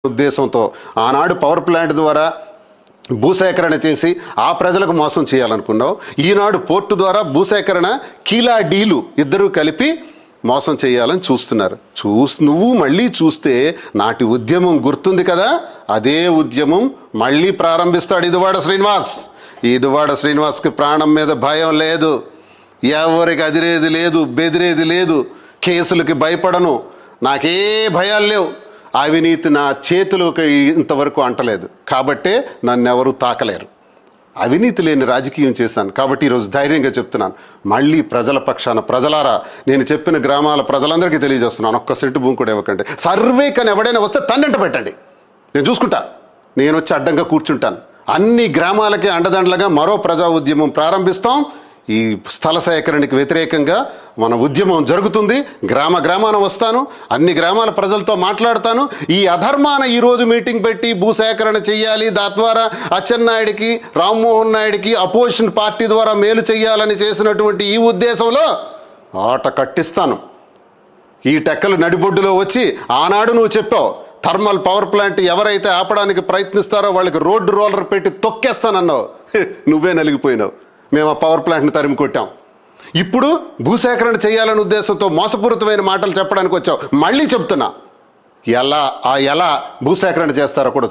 ఉద్దేశంతో ఆనాడు power plant ద్వారా భూసేకరణ చేసి ఆ ప్రజలకు మోసం చేయాలనుకున్నావు. ఈనాడు పోర్టు ద్వారా భూసేకరణ కీలా డీలు ఇద్దరూ కలిపి మోసం చేయాలని చూస్తున్నారు. నువ్వు మళ్ళీ చూస్తే నాటి ఉద్యమం గుర్తుంది కదా, అదే ఉద్యమం మళ్ళీ ప్రారంభిస్తాడు ఇదువాడ శ్రీనివాస్. ఈ ఇదువాడ శ్రీనివాస్కి ప్రాణం మీద భయం లేదు, ఎవరికి అదిరేది లేదు, బెదిరేది లేదు, కేసులకి భయపడను, నాకే భయాలు లేవు, అవినీతి నా చేతిలోకి ఇంతవరకు అంటలేదు, కాబట్టే నన్నెవరూ తాకలేరు. అవినీతి లేని రాజకీయం చేశాను కాబట్టి ఈరోజు ధైర్యంగా చెప్తున్నాను. మళ్ళీ ప్రజల పక్షాన, ప్రజలారా, నేను చెప్పిన గ్రామాల ప్రజలందరికీ తెలియజేస్తున్నాను, ఒక్క సెంటు భూమి కూడా ఇవ్వకండి. సర్వే కానీ ఎవడైనా వస్తే తన్నంట పెట్టండి, నేను చూసుకుంటా, నేను వచ్చి అడ్డంగా కూర్చుంటాను. అన్ని గ్రామాలకి అండదండలుగా మరో ప్రజా ఉద్యమం ప్రారంభిస్తాం. ఈ స్థల సేకరణకి వ్యతిరేకంగా మన ఉద్యమం జరుగుతుంది. గ్రామాన వస్తాను, అన్ని గ్రామాల ప్రజలతో మాట్లాడతాను. ఈ అధర్మాన ఈరోజు మీటింగ్ పెట్టి భూసేకరణ చెయ్యాలి, తద్వారా అచ్చెన్నాయుడికి, రామ్మోహన్ నాయుడికి అపోజిషన్ పార్టీ ద్వారా మేలు చెయ్యాలని చేసినటువంటి ఈ ఉద్దేశంలో ఆట కట్టిస్తాను. ఈ టెక్కలు నడిబొడ్డులో వచ్చి ఆనాడు నువ్వు చెప్పావు, థర్మల్ పవర్ ప్లాంట్ ఎవరైతే ఆపడానికి ప్రయత్నిస్తారో వాళ్ళకి రోడ్డు రోలర్ పెట్టి తొక్కేస్తానన్నావు. నువ్వే నలిగిపోయినావు. మేము ఆ పవర్ ప్లాంట్ని తరిమి కొట్టాం. ఇప్పుడు భూసేకరణ చేయాలనే ఉద్దేశంతో మోసపూరితమైన మాటలు చెప్పడానికి వచ్చావు. మళ్ళీ చెప్తున్నా, ఎలా భూసేకరణ చేస్తారో కూడా